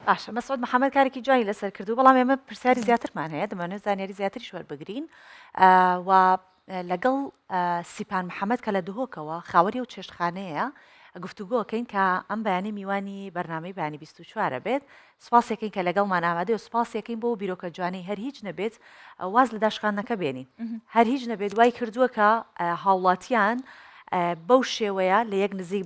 باشە مەسعود محەممەد کارێکی جوانی لەسەر کردو بەڵام ئێمە پرسیاری زیاترمان هەیە دەمانێت زانیاری زیاتری شوەربگرین و لەگەڵ سیپان محەممەد کە لە دهۆکەوە خاوەری و چێشتخانەیە گفتوگۆکەین کە ئەم بەیانی میوانی بەرنامەی بەیانی 24 بێت سوپاسێکین کە لەگەڵمان ئامادە و سوپاسێکین بۆ بیرۆکە جوانی هەر هیچ نەبێت واز لە داشخانەکە بێنین هەر هیچ نەبێت دوای کردووە کە هاوڵاتیان بەو شێوەیە لە یەک نزیک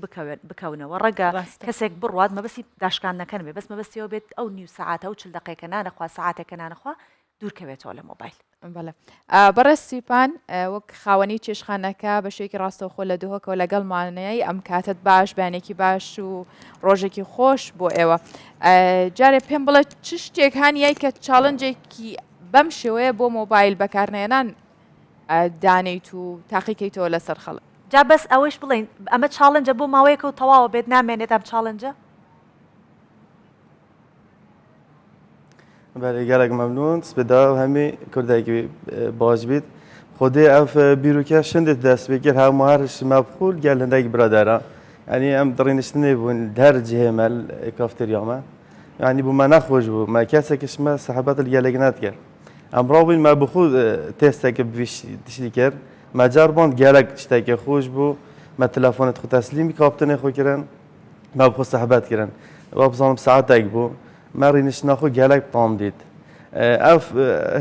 بکەونەوە ڕەگە کەسێک بڕوات مەبەستی داشکان نەکەن بەس مەبەستیەوە بێت ئەو نیو سعاتە و 40 دقیقە نانەخوا سعاتێکە نانەخوا دوورکەوێتەوە لە مۆبایل. بەڵێ بەڕێز سیپان وەک خاوەنی چێشخانەکە بە شوێکی ڕاستەوخۆ لە دهۆکەوە لەگەڵمانەیە ئەم کاتت باش بەیانێکی باش و ڕۆژێکی خۆش بۆ ئێوە جارێ پێم بڵێ چ شتێک هاانیای کە چاڵنجێکی بەم شێوەیە بۆ مۆبایل بەکارنێنان دانیت و تاقیکەیتەوە لەسەر خەڵک جا بەس ئەوەش بڵین ئەمە چاڵنجە بۆ ماوەیەکە و تەواوە بێت نامێنێت ئەم چاڵنجە؟ بله گلک ممنون سپیدا همی کردگی باش بید خودی اف بیروکه شنده دست بگیر هم مهرش مبخول گلندگی برادرها یعنی ام درینش نبود در جهه مل کافتریامه یعنی بو من خوش بو ما کسی کش ما صحبت الگلگنات کرد ام راوین ما بخود تست که بیش تشتی کرد ما جربان گلگ تشتی که خوش بو ما تلفنت خود تسلیمی کاپتنه خو کردن ما بخود صحبت کردن و بزنم ساعت اگ بو مرینش نخو گلک پام دید. اف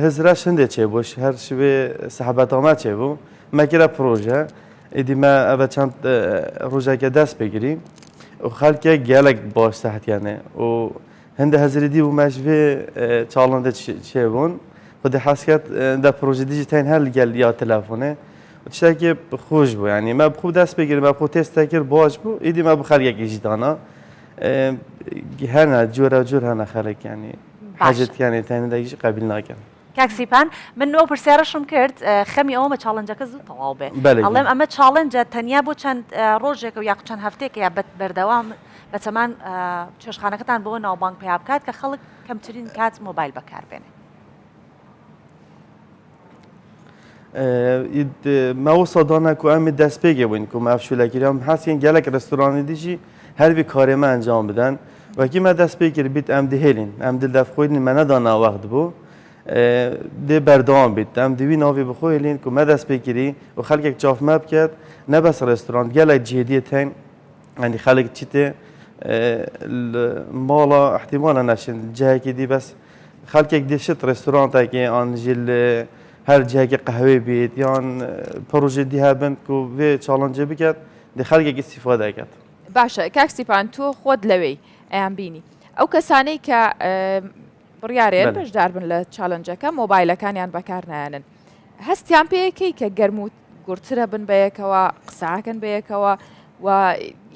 هزارش هنده چه باش هر شبه صحبت آمد چه بو مکره پروژه ایدی ما اول چند روزه که دست بگیریم و خالق گلک باش تحت یعنی و هنده هزاری دی و مجبور چالنده چه بون خود حسکت در پروژه دیجیتال هر گل یا تلفنه و چه که خوش بو یعنی ما بخود دست بگیریم ما بخود تست کر باش بو ایدی ما بخال یک جدانا هەنا جۆرە جۆر هەنا خەڵک ینی حاجت یانی تەنێداگیش قبیل ناکەن کاکسیپان من ئەو پرسیارەشم کرد خەمی ئەومە چاڵنجەکە زوو تەواو بێ ئەڵێم ئەمە چاڵنجە تەنیا بۆ چەند ڕۆژێکە و یاق چەند هەفتێک یا بەردەوام بە چەمان چێشخانەکەتان بۆ ناوبانگ پێیا بکات کە خەڵک کەمترین کات مۆبایل بەکاربێنێ ما وصلنا کو ام دست پێگە بووین کو مافشولەکیرم حسین گەلک رستورانی دیجی هر وی کاری ما انجام بدن و کی ما دست بگیر بیت ام دهلین ام دل دف خوین من ندانا وقت بو ده بردام بیت ام دوی ناوی بخویلین که ما دست بگیری و خلق یک جاف ماب کرد نه بس رستوران گلک جدیه تین یعنی خلق چیته مالا احتمالا نشین جایی که دی بس خلق یک دیشت رستوران تا که آنجیل هر جایی که قهوه بیت یا پروژه دی هبند که وی چالنجه بکرد ده خلق یک استفاده کرد باشە کاکسیپان تۆ خۆت لەوەی ئەیان بینی ئەو کەسانەی کە بڕیارێن بەشدار بن لە چاڵنجەکە مۆبایلەکانیان بەکارنایەنن هەستیان پێیەکەی کە گەرم و گورترە بن بەیەکەوە قساکەن بەیەکەوە و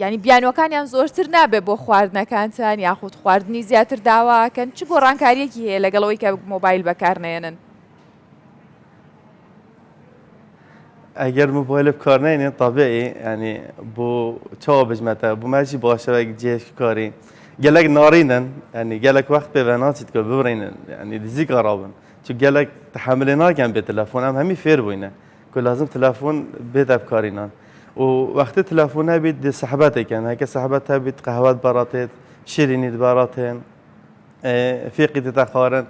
ینی بیانوەکانیان زۆرتر نابێت بۆ خواردنەکانتان یاخود خواردنی زیاتر داواکەن چ گۆڕانکاریەکی هەیە لەگەڵەوەی کە مۆبایل بەکارنێنن اگر موبایل کار نینه طبیعی یعنی بو چه بجمته بو ماشی باشه و جیش کاری گلک نارینن یعنی گلک وقت به بناتید که ببرینن یعنی دیزی کارابن چون گلک تحمل ناکن به تلفن هم همی فیر بوینه که لازم تلفن بده بکارینان و وقتی تلفن بید صحبت کن هک صحبت بید قهوت براتید شیرینی براتین فیقی تخارن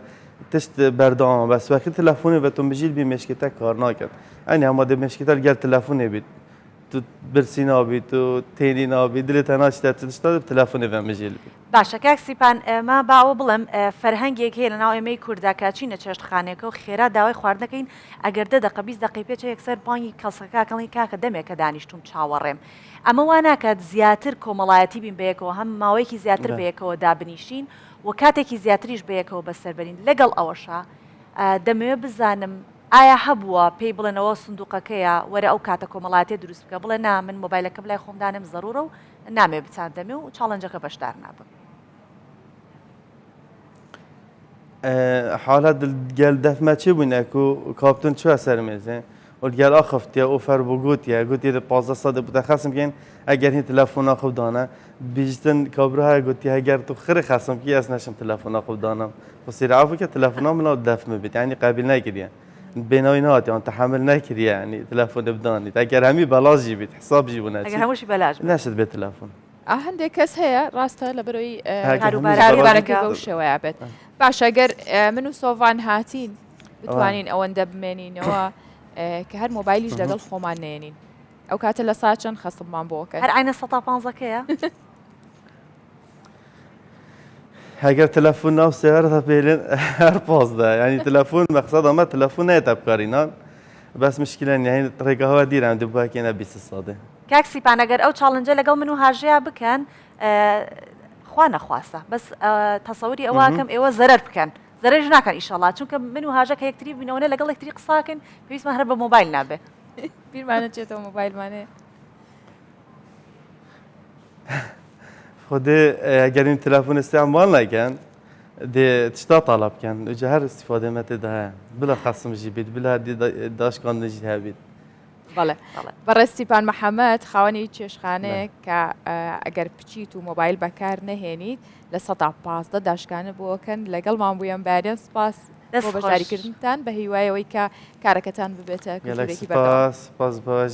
تشت بردام بس وقتی تلفنی و تو بجیل بی مشکل کار نکرد یعنی هم ده مشکل گر تلفنی بید تو برسی نابی تو تینی نابی دلت هناش تشتاد تلفنی و بجیل بید باشە کاکسیپان ما باوە بڵم فەرهەنگێک هەیە لە ناو ئێمەی کورداکە چینە چێشتخانێکە و خێرا داوای خواردنەکەین ئەگەر 10 دقیقە 20 دقیقە پێچە یەکسەر بانگی کەڵسەکەکەڵی کاکە دەمێکە دانیشتوم چاوەڕێم ئەمە وا ناکات زیاتر کۆمەڵایەتی بین بەیەکەوە هەم ماوەیەکی زیاتر بەیەکەوە دابنیشین و کاتێکی زیاتریش بەیەکەوە بەسەربەرین لەگەڵ ئەوەشە دەمەوێت بزانم ئایا هەبووە پێی بڵێنەوە سندوقەکەیە وەرە ئەو کاتە کۆمەڵاتی دروست بکە بڵێ نا من مۆبایلەکە بلای خۆمدانم زەڕورە و نامێ بچان دەمێ و چاڵنجەکە بەشدار نابم حالات گل دفمه چی بونه کو کاپتون چه اثر میزه و گل آخفتی اوفر بگوتیه گوتی ده 15 ساده بوده خصم کن اگر هی تلفن آخف دانه بیشتن کابرها گوتی اگر تو خیر خصم کی از نشم تلفن آخف دانم و سیر عفو که تلفن آمنا دفمه بید یعنی قابل نکردیه بینایی نهاتی آن تحمل نکردیه یعنی تلفن بدانید اگر همی بلاج جیبید حساب جیبونه اگر هموشی بلاج نشد به تلفن هەندێک کەس هەیە ڕاستە لە بەرەوەی کاروبارەکە بەو شێوەیە بێت باشە گەر من و سۆڤان هاتین بتوانین ئەوەندە بمێنینەوە کە هەر مۆبایلیش لەگەڵ خۆمان نێنین ئەو کاتە لە ساعت چەند خەسممان بۆکە هەر عینە 150کەیە هەگەر تەلەفۆن ناو سێوارەتە پێلێن هەر پازدا ینی تەلەفۆن مەقسەد ئەمە تەلەفۆن نایەتە بکارینان بەس مشکلە نیە ڕێگەهەوە دیران دووباکێنە 20 سادە کاک سیپان ئەگەر ئەو چاڵنجە لەگەڵ من و هاژەیە بکەن خوا نەخواستە بەس تەسەوری ئەوەکەم ئێوە زەرەر بکەن زەرەرش ناکەن ئیشەڵا چونکە من و هاژە کە یەکتری بینەوەنە لەگەڵ یەکتری قساکەن پێویستمان هەر بە مۆبایل نابێ بیرمانە چێتەوە مۆبایلمانێ خودێ ئەگەرین تەلەفۆن استعمال نەکەن دێ تشتا طلب بکەن جا هەر استیفادەمە تێدا هەیە بلا خەسمژی بیت بلا داشکاندنجی هەبیت بەڵێ بەڕێستیپان محەممەد خاوەنی چێشخانەیە کە ئەگەر بچیت و مۆبایل بەکار نەهێنیت لە 115 داشکانە بۆکەن لەگەڵمان بوویان بارێن سپاس بۆ بەشداریکردنتان بە هیوایەوەی کە کارەکەتان ببێتە سپاس باش